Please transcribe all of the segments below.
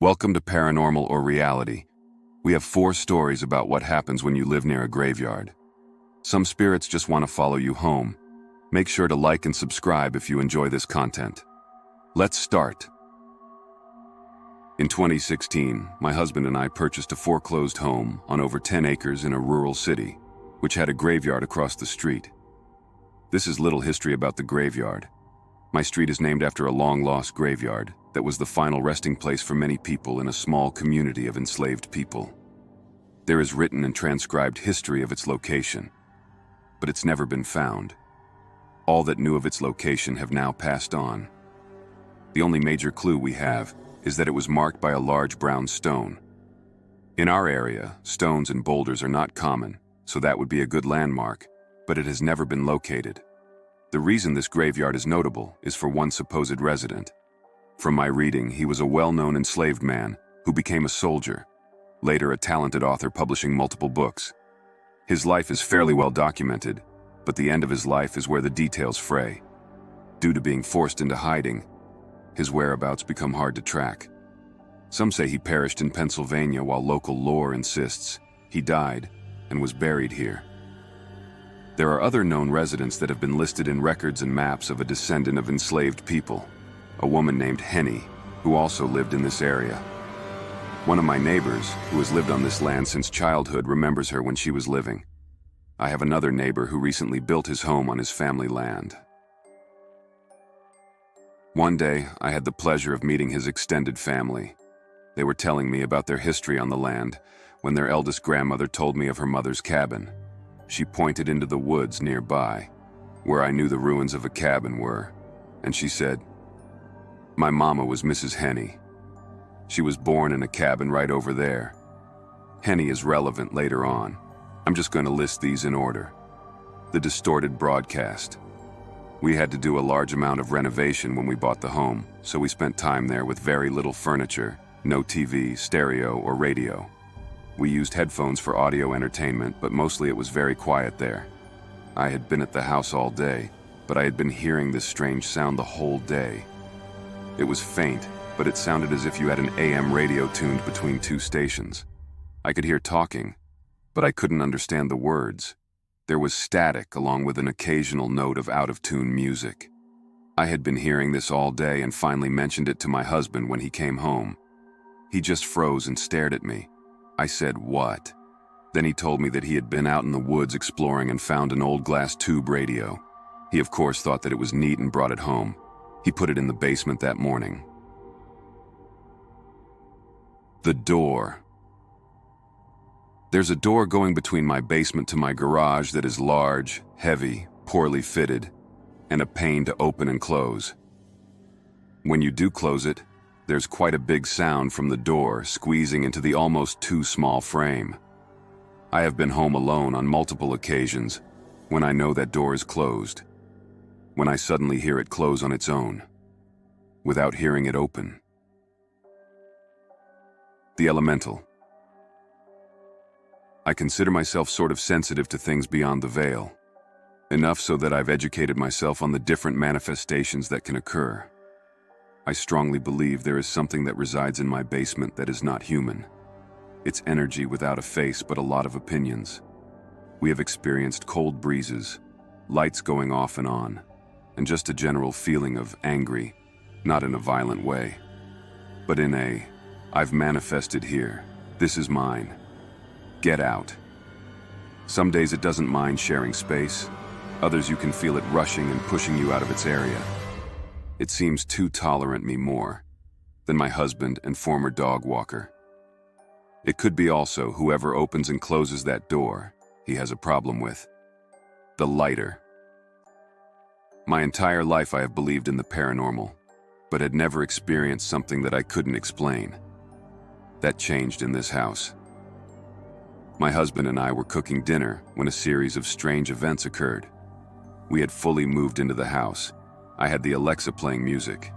Welcome to Paranormal or Reality. We have 4 stories about what happens when you live near a graveyard. Some spirits just want to follow you home. Make sure to like and subscribe if you enjoy this content. Let's start. In 2016, my husband and I purchased a foreclosed home on over 10 acres in a rural city, which had a graveyard across the street. This is little history about the graveyard. My street is named after a long-lost graveyard that was the final resting place for many people in a small community of enslaved people. There is written and transcribed history of its location, but it's never been found. All that knew of its location have now passed on. The only major clue we have is that it was marked by a large brown stone. In our area, stones and boulders are not common, so that would be a good landmark, but it has never been located. The reason this graveyard is notable is for one supposed resident. From my reading, he was a well-known enslaved man who became a soldier, later a talented author publishing multiple books. His life is fairly well documented, but the end of his life is where the details fray. Due to being forced into hiding, his whereabouts become hard to track. Some say he perished in Pennsylvania, while local lore insists he died and was buried here. There are other known residents that have been listed in records and maps of a descendant of enslaved people, a woman named Henny, who also lived in this area. One of my neighbors, who has lived on this land since childhood, remembers her when she was living. I have another neighbor who recently built his home on his family land. One day, I had the pleasure of meeting his extended family. They were telling me about their history on the land when their eldest grandmother told me of her mother's cabin. She pointed into the woods nearby, where I knew the ruins of a cabin were, and she said, "My mama was Mrs. Henny. She was born in a cabin right over there." Henny is relevant later on. I'm just going to list these in order. The distorted broadcast. We had to do a large amount of renovation when we bought the home, so we spent time there with very little furniture, no TV, stereo, or radio. We used headphones for audio entertainment, but mostly it was very quiet there. I had been at the house all day, but I had been hearing this strange sound the whole day. It was faint, but it sounded as if you had an AM radio tuned between 2 stations. I could hear talking, but I couldn't understand the words. There was static along with an occasional note of out-of-tune music. I had been hearing this all day and finally mentioned it to my husband when he came home. He just froze and stared at me. I said, "What?" Then he told me that he had been out in the woods exploring and found an old glass tube radio. He of course thought that it was neat and brought it home. He put it in the basement that morning. The door. There's a door going between my basement to my garage that is large, heavy, poorly fitted, and a pain to open and close. When you do close it, there's quite a big sound from the door squeezing into the almost too small frame. I have been home alone on multiple occasions when I know that door is closed, when I suddenly hear it close on its own, without hearing it open. The elemental. I consider myself sort of sensitive to things beyond the veil, enough so that I've educated myself on the different manifestations that can occur. I strongly believe there is something that resides in my basement that is not human. It's energy without a face but a lot of opinions. We have experienced cold breezes, lights going off and on, and just a general feeling of angry, not in a violent way, but in a, "I've manifested here, this is mine. Get out." Some days it doesn't mind sharing space, others you can feel it rushing and pushing you out of its area. It seems to tolerate me more than my husband and former dog walker. It could be also whoever opens and closes that door he has a problem with. The lighter. My entire life I have believed in the paranormal, but had never experienced something that I couldn't explain. That changed in this house. My husband and I were cooking dinner when a series of strange events occurred. We had fully moved into the house. I had the Alexa playing music.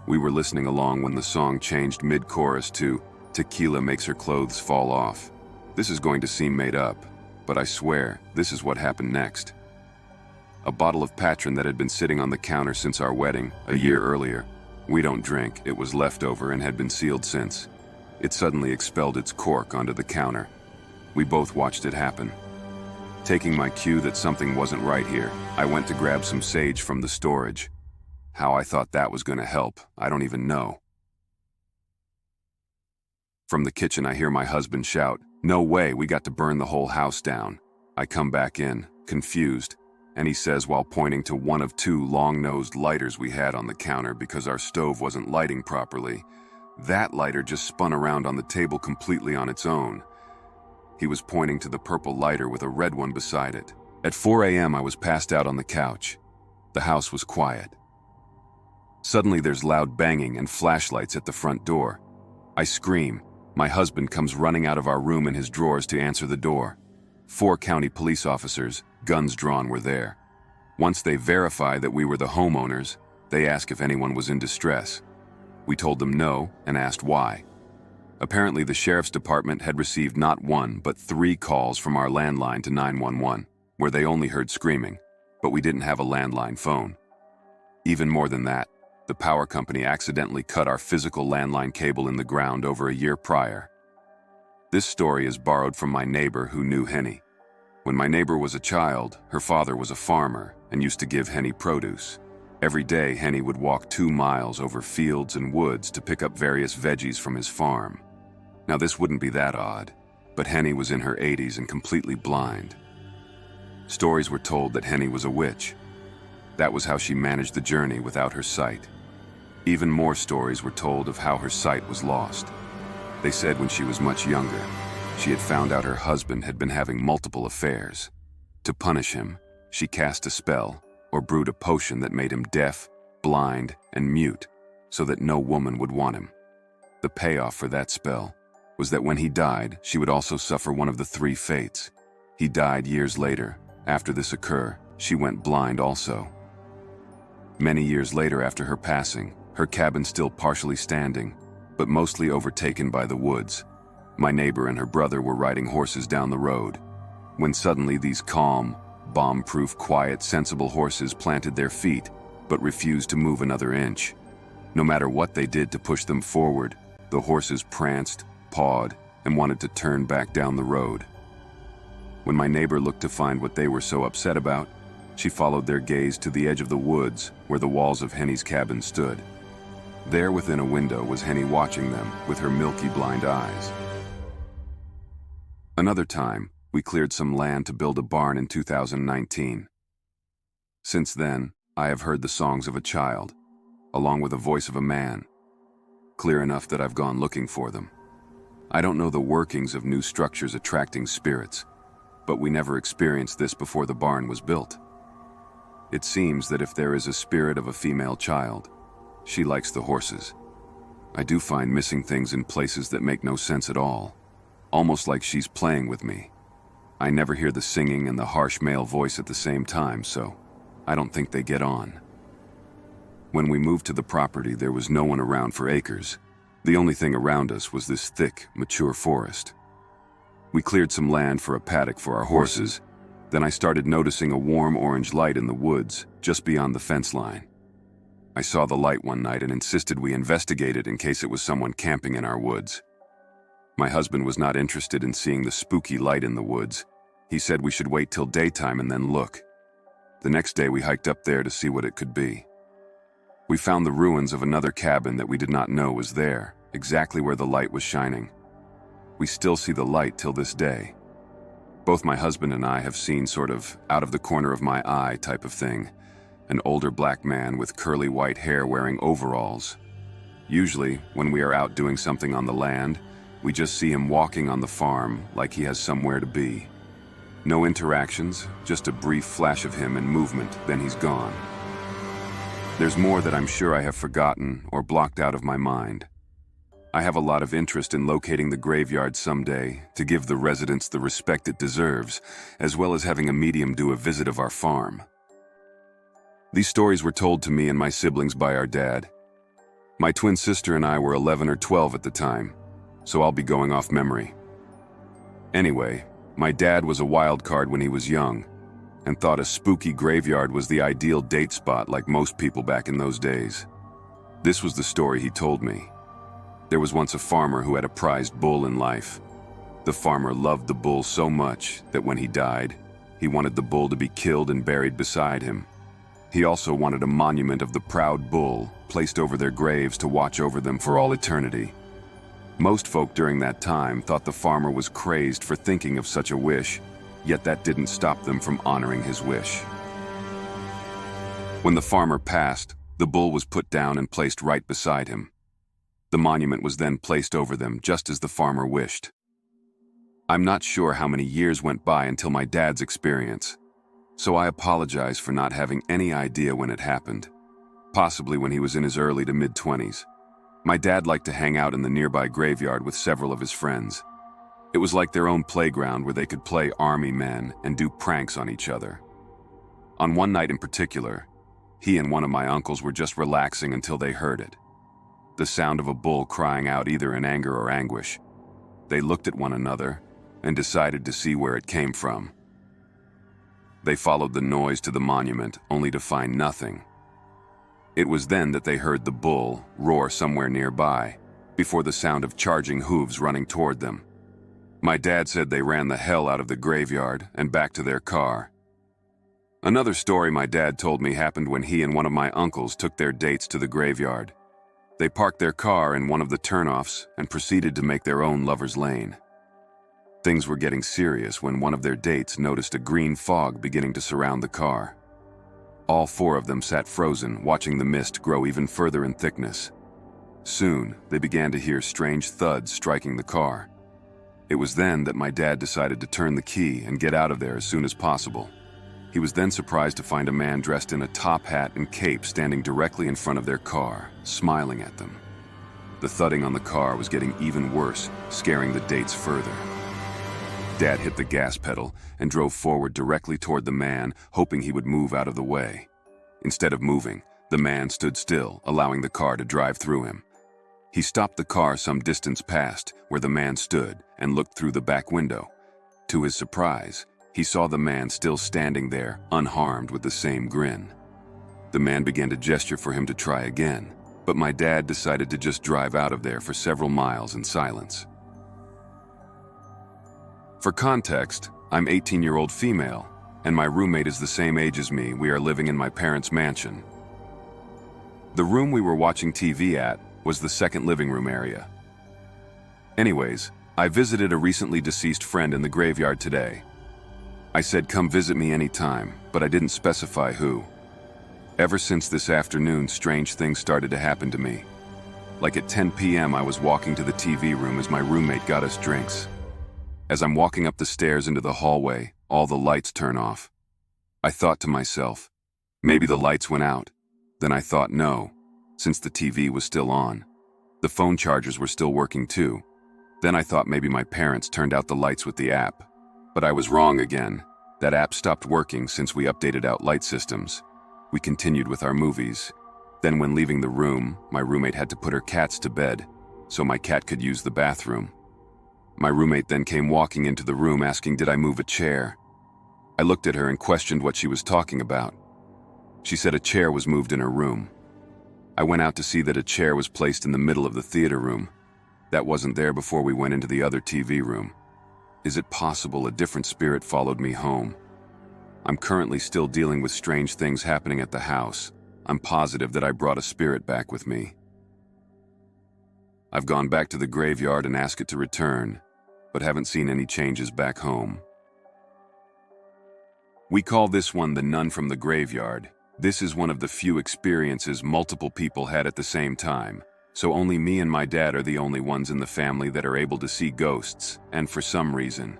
We were listening along when the song changed mid-chorus to "Tequila Makes Her Clothes Fall Off." This is going to seem made up, but I swear, this is what happened next. A bottle of Patron that had been sitting on the counter since our wedding, a year earlier. We don't drink, it was left over and had been sealed since. It suddenly expelled its cork onto the counter. We both watched it happen. Taking my cue that something wasn't right here, I went to grab some sage from the storage. How I thought that was going to help, I don't even know. From the kitchen, I hear my husband shout, "No way, we got to burn the whole house down." I come back in, confused, and he says while pointing to one of two long-nosed lighters we had on the counter because our stove wasn't lighting properly, that lighter just spun around on the table completely on its own. He was pointing to the purple lighter with a red one beside it. At 4 a.m., I was passed out on the couch. The house was quiet. Suddenly, there's loud banging and flashlights at the front door. I scream. My husband comes running out of our room in his drawers to answer the door. 4 county police officers, guns drawn, were there. Once they verify that we were the homeowners, they ask if anyone was in distress. We told them no and asked why. Apparently, the sheriff's department had received not 1 but 3 calls from our landline to 911, where they only heard screaming, but we didn't have a landline phone. Even more than that, the power company accidentally cut our physical landline cable in the ground over a year prior. This story is borrowed from my neighbor who knew Henny. When my neighbor was a child, her father was a farmer and used to give Henny produce. Every day, Henny would walk 2 miles over fields and woods to pick up various veggies from his farm. Now, this wouldn't be that odd, but Henny was in her 80s and completely blind. Stories were told that Henny was a witch. That was how she managed the journey without her sight. Even more stories were told of how her sight was lost. They said when she was much younger, she had found out her husband had been having multiple affairs. To punish him, she cast a spell or brewed a potion that made him deaf, blind, and mute so that no woman would want him. The payoff for that spell was that when he died, she would also suffer one of the 3 fates. He died years later. After this occurred, she went blind also. Many years later after her passing, her cabin still partially standing, but mostly overtaken by the woods. My neighbor and her brother were riding horses down the road, when suddenly these calm, bomb-proof, quiet, sensible horses planted their feet, but refused to move another inch. No matter what they did to push them forward, the horses pranced, pawed, and wanted to turn back down the road. When my neighbor looked to find what they were so upset about, she followed their gaze to the edge of the woods where the walls of Henny's cabin stood. There within a window was Henny watching them with her milky blind eyes. Another time, we cleared some land to build a barn in 2019. Since then, I have heard the songs of a child, along with the voice of a man, clear enough that I've gone looking for them. I don't know the workings of new structures attracting spirits, but we never experienced this before the barn was built. It seems that if there is a spirit of a female child, she likes the horses. I do find missing things in places that make no sense at all, almost like she's playing with me. I never hear the singing and the harsh male voice at the same time, so I don't think they get on. When we moved to the property, there was no one around for acres. The only thing around us was this thick, mature forest. We cleared some land for a paddock for our horses. Then I started noticing a warm orange light in the woods, just beyond the fence line. I saw the light one night and insisted we investigate it in case it was someone camping in our woods. My husband was not interested in seeing the spooky light in the woods. He said we should wait till daytime and then look. The next day we hiked up there to see what it could be. We found the ruins of another cabin that we did not know was there, exactly where the light was shining. We still see the light till this day. Both my husband and I have seen sort of out of the corner of my eye type of thing. An older black man with curly white hair wearing overalls. Usually, when we are out doing something on the land, we just see him walking on the farm like he has somewhere to be. No interactions, just a brief flash of him and movement, then he's gone. There's more that I'm sure I have forgotten or blocked out of my mind. I have a lot of interest in locating the graveyard someday to give the residents the respect it deserves, as well as having a medium do a visit of our farm. These stories were told to me and my siblings by our dad. My twin sister and I were 11 or 12 at the time, so I'll be going off memory. Anyway, my dad was a wild card when he was young, and thought a spooky graveyard was the ideal date spot like most people back in those days. This was the story he told me. There was once a farmer who had a prized bull in life. The farmer loved the bull so much that when he died, he wanted the bull to be killed and buried beside him. He also wanted a monument of the proud bull placed over their graves to watch over them for all eternity. Most folk during that time thought the farmer was crazed for thinking of such a wish, yet that didn't stop them from honoring his wish. When the farmer passed, the bull was put down and placed right beside him. The monument was then placed over them just as the farmer wished. I'm not sure how many years went by until my dad's experience, so I apologize for not having any idea when it happened, possibly when he was in his early to mid-20s. My dad liked to hang out in the nearby graveyard with several of his friends. It was like their own playground where they could play army men and do pranks on each other. On one night in particular, he and one of my uncles were just relaxing until they heard it. The sound of a bull crying out either in anger or anguish. They looked at one another and decided to see where it came from. They followed the noise to the monument, only to find nothing. It was then that they heard the bull roar somewhere nearby, before the sound of charging hooves running toward them. My dad said they ran the hell out of the graveyard and back to their car. Another story my dad told me happened when he and one of my uncles took their dates to the graveyard. They parked their car in one of the turnoffs and proceeded to make their own lover's lane. Things were getting serious when one of their dates noticed a green fog beginning to surround the car. All four of them sat frozen, watching the mist grow even further in thickness. Soon, they began to hear strange thuds striking the car. It was then that my dad decided to turn the key and get out of there as soon as possible. He was then surprised to find a man dressed in a top hat and cape standing directly in front of their car, smiling at them. The thudding on the car was getting even worse, scaring the dates further. Dad hit the gas pedal and drove forward directly toward the man, hoping he would move out of the way. Instead of moving, the man stood still, allowing the car to drive through him. He stopped the car some distance past where the man stood and looked through the back window. To his surprise, he saw the man still standing there, unharmed, with the same grin. The man began to gesture for him to try again, but my dad decided to just drive out of there for several miles in silence. For context, I'm 18-year-old female, and my roommate is the same age as me. We are living in my parents' mansion. The room we were watching TV at was the second living room area. Anyways, I visited a recently deceased friend in the graveyard today. I said come visit me anytime, but I didn't specify who. Ever since this afternoon, strange things started to happen to me. Like at 10 p.m. I was walking to the TV room as my roommate got us drinks. As I'm walking up the stairs into the hallway, all the lights turn off. I thought to myself, maybe the lights went out. Then I thought no, since the TV was still on. The phone chargers were still working too. Then I thought maybe my parents turned out the lights with the app. But I was wrong again. That app stopped working since we updated out light systems. We continued with our movies. Then when leaving the room, my roommate had to put her cats to bed, so my cat could use the bathroom. My roommate then came walking into the room asking did I move a chair. I looked at her and questioned what she was talking about. She said a chair was moved in her room. I went out to see that a chair was placed in the middle of the theater room. That wasn't there before we went into the other TV room. Is it possible a different spirit followed me home? I'm currently still dealing with strange things happening at the house. I'm positive that I brought a spirit back with me. I've gone back to the graveyard and asked it to return, but haven't seen any changes back home. We call this one the nun from the graveyard. This is one of the few experiences multiple people had at the same time, so only me and my dad are the only ones in the family that are able to see ghosts, and for some reason.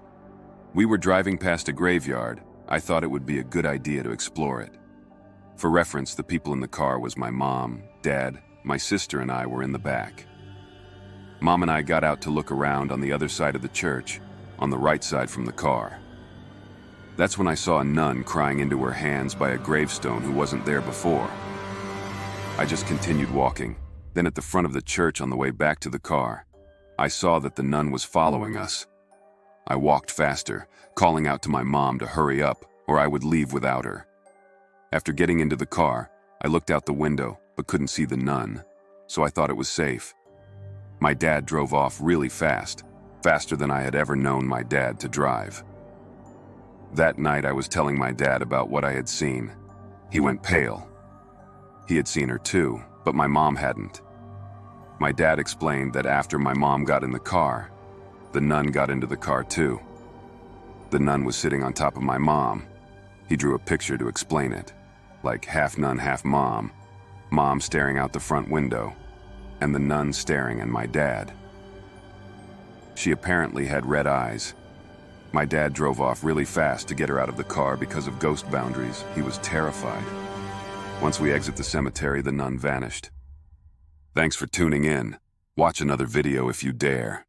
We were driving past a graveyard. I thought it would be a good idea to explore it. For reference, the people in the car was my mom, dad, my sister, and I were in the back. Mom and I got out to look around on the other side of the church, on the right side from the car. That's when I saw a nun crying into her hands by a gravestone who wasn't there before. I just continued walking. Then at the front of the church on the way back to the car, I saw that the nun was following us. I walked faster, calling out to my mom to hurry up or I would leave without her. After getting into the car, I looked out the window but couldn't see the nun, so I thought it was safe. My dad drove off really fast, faster than I had ever known my dad to drive. That night I was telling my dad about what I had seen. He went pale. He had seen her too, but my mom hadn't. My dad explained that after my mom got in the car, the nun got into the car too. The nun was sitting on top of my mom. He drew a picture to explain it, like half nun, half mom, mom staring out the front window, and the nun staring at my dad. She apparently had red eyes. My dad drove off really fast to get her out of the car because of ghost boundaries. He was terrified. Once we exit the cemetery, the nun vanished. Thanks for tuning in. Watch another video if you dare.